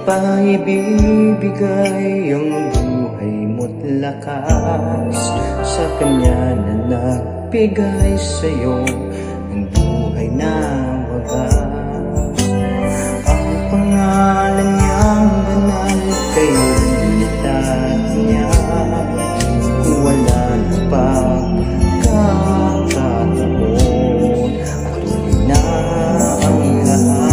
pa ibibigay ang buhay mo't lakas sa Kanya na nagbigay sa'yo ng buhay na wagas? Ang pangalan niyang banal kayo nilitan niya, kung wala na pagkakataon at tuloy na ang lahat.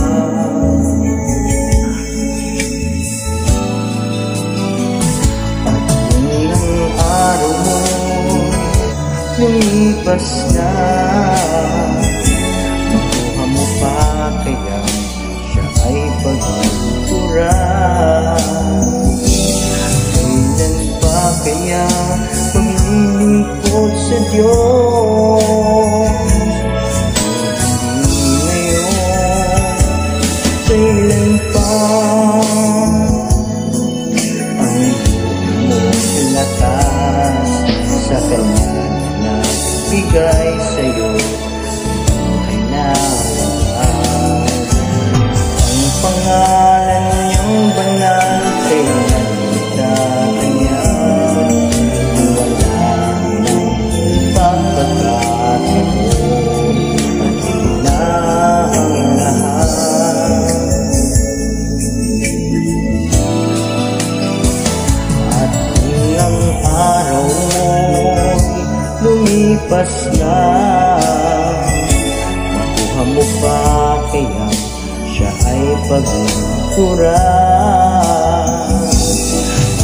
At kung ang araw mo lumipas na, makuha mo pa kaya siya ay pagkukuran? Kailan pa kaya maglilingkod sa Diyos? Hindi ngayon, kailan pa? Ang buhay mo't lakas sa Kanya na nagbigay sa'yo buhay na wagas. Ang pangalan niyang banal kay nalitaan niya, kung wala nang pagkakataon at tuloy na ang lahat. At kung ang araw mo lumipas na, makuha mo pa kaya siya ay pagkukuran?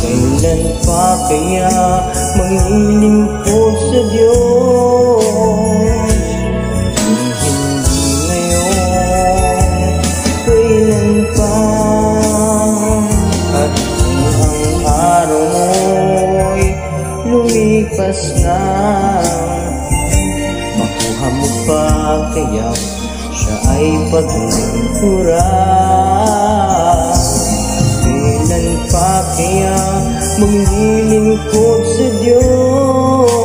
Kailan pa kaya maglilingkod sa Diyos? Hindi ngayon, kailan pa? At kung ang araw mo'y lumipas na, makuha mo pa kaya siya ay pagkukuran? Kailan pa kaya maglilingkod sa Diyos?